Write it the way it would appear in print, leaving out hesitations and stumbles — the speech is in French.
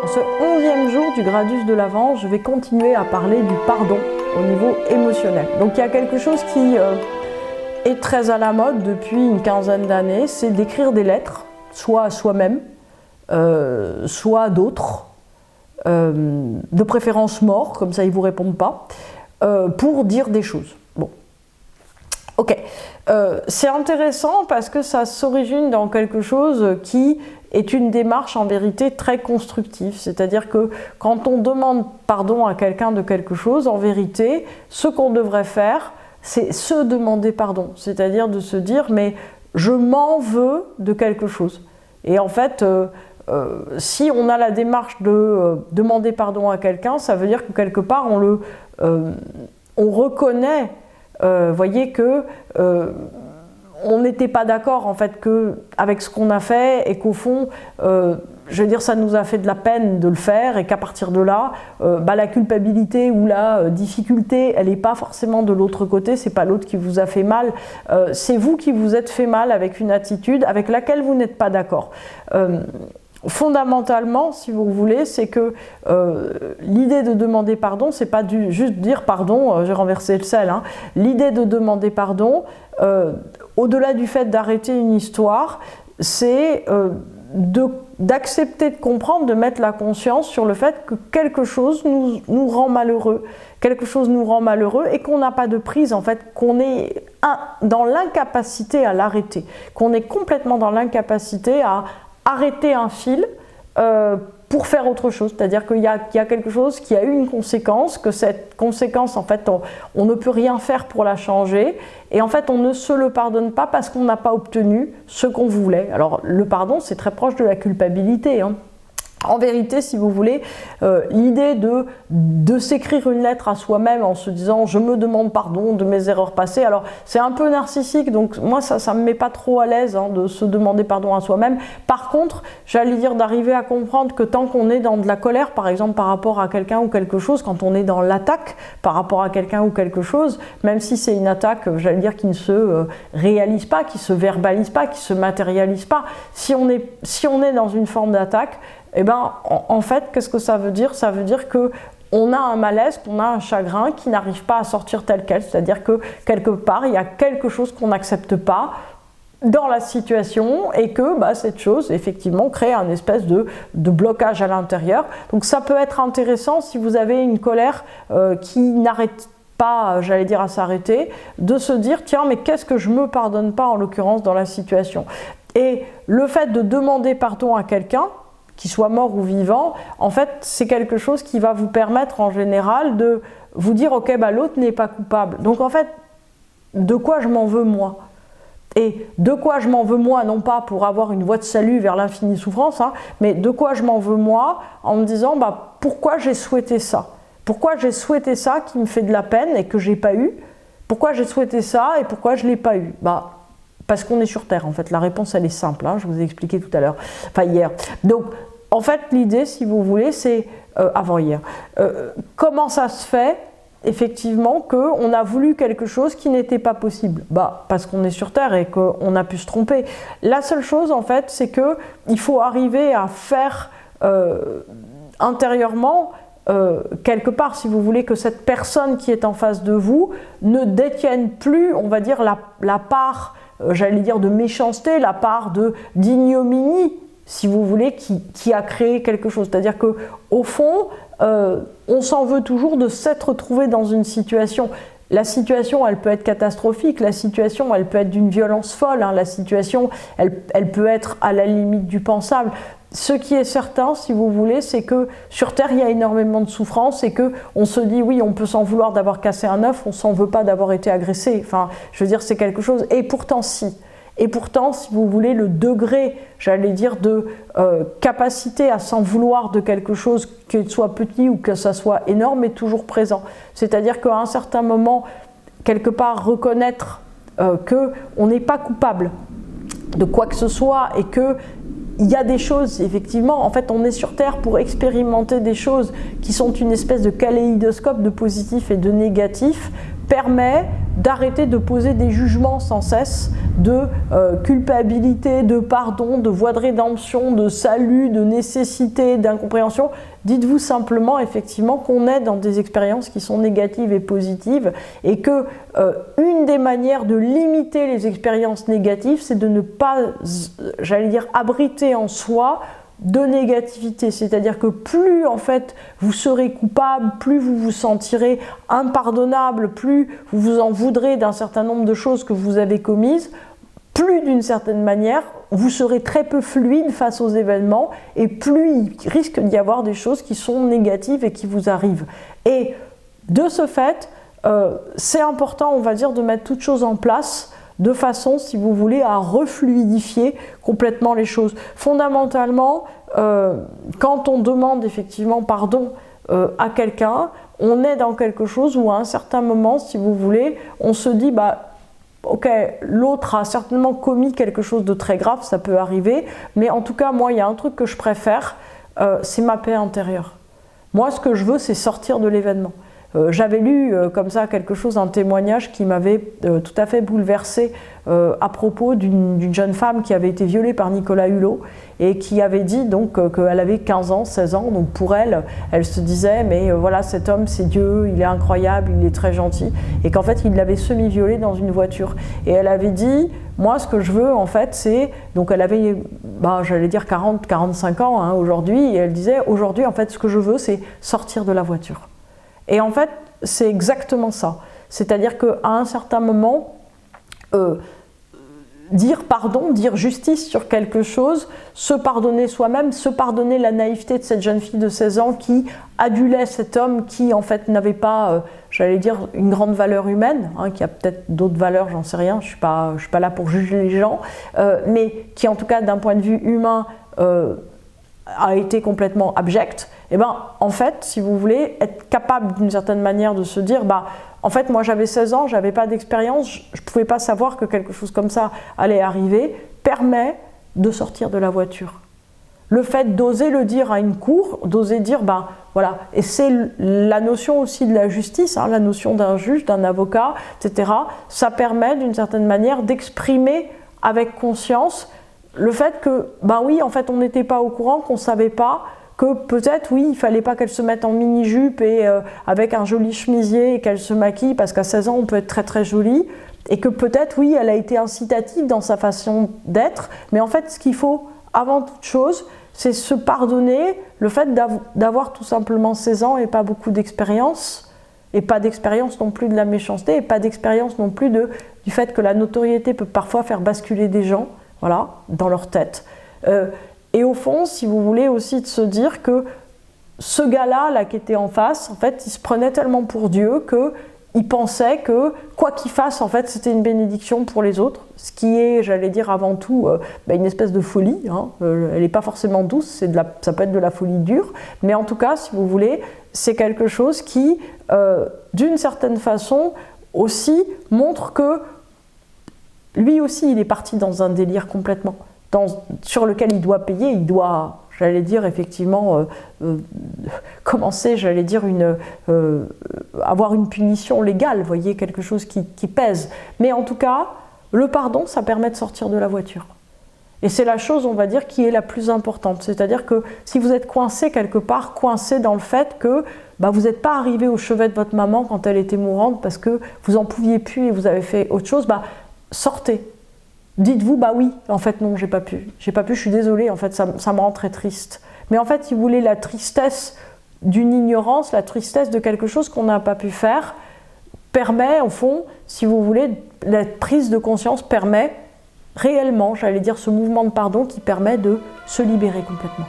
Dans ce 11e jour du Gradus de l'Avent, je vais continuer à parler du pardon au niveau émotionnel. Donc il y a quelque chose qui est très à la mode depuis une quinzaine d'années, c'est d'écrire des lettres, soit à soi-même, soit à d'autres, de préférence morts, comme ça ils ne vous répondent pas, pour dire des choses. Bon. Ok, c'est intéressant parce que ça s'origine dans quelque chose qui est une démarche en vérité très constructive, c'est-à-dire que quand on demande pardon à quelqu'un de quelque chose, en vérité, ce qu'on devrait faire, c'est se demander pardon, c'est-à-dire de se dire mais je m'en veux de quelque chose. Et en fait, si on a la démarche de demander pardon à quelqu'un, ça veut dire que quelque part on reconnaît, voyez que on n'était pas d'accord en fait avec ce qu'on a fait et qu'au fond, je veux dire, ça nous a fait de la peine de le faire et qu'à partir de là, la culpabilité ou la difficulté, elle n'est pas forcément de l'autre côté, c'est pas l'autre qui vous a fait mal, c'est vous qui vous êtes fait mal avec une attitude avec laquelle vous n'êtes pas d'accord. Fondamentalement, si vous voulez, c'est que l'idée de demander pardon, c'est pas juste dire pardon, j'ai renversé le sel. Hein. L'idée de demander pardon, au-delà du fait d'arrêter une histoire, c'est d'accepter de comprendre, de mettre la conscience sur le fait que quelque chose nous rend malheureux. Quelque chose nous rend malheureux et qu'on n'a pas de prise, en fait, qu'on est dans l'incapacité à l'arrêter, qu'on est complètement dans l'incapacité à arrêter un fil pour faire autre chose, c'est-à-dire qu'il y a quelque chose qui a eu une conséquence, que cette conséquence, en fait, on ne peut rien faire pour la changer, et en fait, on ne se le pardonne pas parce qu'on n'a pas obtenu ce qu'on voulait. Alors, le pardon, c'est très proche de la culpabilité, hein. En vérité, si vous voulez, l'idée de s'écrire une lettre à soi-même en se disant « je me demande pardon de mes erreurs passées », alors c'est un peu narcissique, donc moi ça ne me met pas trop à l'aise hein, de se demander pardon à soi-même. Par contre, j'allais dire d'arriver à comprendre que tant qu'on est dans de la colère, par exemple par rapport à quelqu'un ou quelque chose, quand on est dans l'attaque par rapport à quelqu'un ou quelque chose, même si c'est une attaque, j'allais dire, qui ne se réalise pas, qui ne se verbalise pas, qui ne se matérialise pas, si on est dans une forme d'attaque, eh ben, en fait, qu'est-ce que ça veut dire? Ça veut dire qu'on a un malaise, qu'on a un chagrin qui n'arrive pas à sortir tel quel. C'est-à-dire que quelque part, il y a quelque chose qu'on n'accepte pas dans la situation et que cette chose, effectivement, crée un espèce de blocage à l'intérieur. Donc ça peut être intéressant si vous avez une colère qui n'arrête pas, j'allais dire, à s'arrêter, de se dire, tiens, mais qu'est-ce que je ne me pardonne pas, en l'occurrence, dans la situation? Et le fait de demander pardon à quelqu'un, qu'il soit mort ou vivant, en fait, c'est quelque chose qui va vous permettre en général de vous dire « ok, l'autre n'est pas coupable ». Donc en fait, de quoi je m'en veux moi? Et de quoi je m'en veux moi, non pas pour avoir une voie de salut vers l'infinie souffrance, hein, mais de quoi je m'en veux moi en me disant pourquoi j'ai souhaité ça? Pourquoi j'ai souhaité ça qui me fait de la peine et que je n'ai pas eu? Pourquoi j'ai souhaité ça et pourquoi je ne l'ai pas eu? Parce qu'on est sur Terre, en fait. La réponse, elle est simple, hein, je vous ai expliqué tout à l'heure, enfin hier. Donc, en fait, l'idée, si vous voulez, c'est, avant-hier, comment ça se fait, effectivement, qu'on a voulu quelque chose qui n'était pas possible? Parce qu'on est sur Terre et qu'on a pu se tromper. La seule chose, en fait, c'est qu'il faut arriver à faire intérieurement, quelque part, si vous voulez, que cette personne qui est en face de vous ne détienne plus, on va dire, la part, j'allais dire, de méchanceté, la part d'ignominie, si vous voulez, qui a créé quelque chose. C'est-à-dire qu'au fond, on s'en veut toujours de s'être trouvé dans une situation. La situation, elle peut être catastrophique, la situation, elle peut être d'une violence folle, hein, la situation, elle peut être à la limite du pensable. Ce qui est certain, si vous voulez, c'est que sur Terre, il y a énormément de souffrance et qu'on se dit, oui, on peut s'en vouloir d'avoir cassé un œuf, on s'en veut pas d'avoir été agressé. Enfin, je veux dire, c'est quelque chose. Et pourtant, si. Et pourtant, si vous voulez, le degré, j'allais dire, de capacité à s'en vouloir de quelque chose, qu'il soit petit ou que ça soit énorme, est toujours présent. C'est-à-dire qu'à un certain moment, quelque part, reconnaître qu'on n'est pas coupable de quoi que ce soit et que il y a des choses, effectivement, en fait on est sur Terre pour expérimenter des choses qui sont une espèce de kaléidoscope de positif et de négatif, permet d'arrêter de poser des jugements sans cesse, de culpabilité, de pardon, de voie de rédemption, de salut, de nécessité, d'incompréhension. Dites-vous simplement effectivement qu'on est dans des expériences qui sont négatives et positives et que une des manières de limiter les expériences négatives, c'est de ne pas, j'allais dire, abriter en soi de négativité, c'est-à-dire que plus en fait vous serez coupable, plus vous vous sentirez impardonnable, plus vous vous en voudrez d'un certain nombre de choses que vous avez commises, plus d'une certaine manière vous serez très peu fluide face aux événements et plus il risque d'y avoir des choses qui sont négatives et qui vous arrivent. Et de ce fait, c'est important, on va dire, de mettre toutes choses en place de façon, si vous voulez, à refluidifier complètement les choses. Fondamentalement, quand on demande effectivement pardon à quelqu'un, on est dans quelque chose où à un certain moment, si vous voulez, on se dit, bah, ok, l'autre a certainement commis quelque chose de très grave, ça peut arriver, mais en tout cas, moi, il y a un truc que je préfère, c'est ma paix intérieure. Moi, ce que je veux, c'est sortir de l'événement. J'avais lu comme ça quelque chose, un témoignage qui m'avait tout à fait bouleversée à propos d'une jeune femme qui avait été violée par Nicolas Hulot et qui avait dit donc qu'elle avait 15 ans, 16 ans, donc pour elle, elle se disait mais voilà, cet homme c'est Dieu, il est incroyable, il est très gentil, et qu'en fait il l'avait semi-violée dans une voiture. Et elle avait dit, moi ce que je veux en fait c'est, donc elle avait, j'allais dire 40-45 ans hein, aujourd'hui, et elle disait aujourd'hui en fait ce que je veux c'est sortir de la voiture. Et en fait, c'est exactement ça. C'est-à-dire qu'à un certain moment, dire pardon, dire justice sur quelque chose, se pardonner soi-même, se pardonner la naïveté de cette jeune fille de 16 ans qui adulait cet homme qui en fait n'avait pas, j'allais dire, une grande valeur humaine, hein, qui a peut-être d'autres valeurs, j'en sais rien, je suis pas là pour juger les gens, mais qui en tout cas d'un point de vue humain a été complètement abject. Et ben en fait, si vous voulez, être capable d'une certaine manière de se dire, en fait moi j'avais 16 ans, j'avais pas d'expérience, je pouvais pas savoir que quelque chose comme ça allait arriver, permet de sortir de la voiture. Le fait d'oser le dire à une cour, d'oser dire, voilà, et c'est la notion aussi de la justice, hein, la notion d'un juge, d'un avocat, etc. Ça permet d'une certaine manière d'exprimer avec conscience le fait que, oui, en fait on n'était pas au courant, qu'on savait pas, que peut-être, oui, il fallait pas qu'elle se mette en mini-jupe et avec un joli chemisier et qu'elle se maquille, parce qu'à 16 ans, on peut être très très jolie, et que peut-être, oui, elle a été incitative dans sa façon d'être, mais en fait, ce qu'il faut, avant toute chose, c'est se pardonner le fait d'avoir tout simplement 16 ans et pas beaucoup d'expérience, et pas d'expérience non plus de la méchanceté, et pas d'expérience non plus du fait que la notoriété peut parfois faire basculer des gens, voilà, dans leur tête. Et au fond, si vous voulez aussi de se dire que ce gars-là qui était en face, en fait, il se prenait tellement pour Dieu qu'il pensait que quoi qu'il fasse, en fait, c'était une bénédiction pour les autres, ce qui est, j'allais dire avant tout, une espèce de folie. Hein. Elle n'est pas forcément douce, ça peut être de la folie dure, mais en tout cas, si vous voulez, c'est quelque chose qui, d'une certaine façon, aussi montre que lui aussi, il est parti dans un délire complètement. Sur lequel il doit payer, il doit, j'allais dire effectivement, commencer, j'allais dire, avoir une punition légale, vous voyez, quelque chose qui pèse. Mais en tout cas, le pardon, ça permet de sortir de la voiture. Et c'est la chose, on va dire, qui est la plus importante. C'est-à-dire que si vous êtes coincé quelque part, coincé dans le fait que vous n'êtes pas arrivé au chevet de votre maman quand elle était mourante parce que vous n'en pouviez plus et vous avez fait autre chose, sortez. Dites-vous, oui, en fait non, j'ai pas pu, je suis désolée, en fait ça me rend très triste. Mais en fait, si vous voulez, la tristesse d'une ignorance, la tristesse de quelque chose qu'on n'a pas pu faire, permet, au fond, si vous voulez, la prise de conscience permet réellement, j'allais dire, ce mouvement de pardon qui permet de se libérer complètement.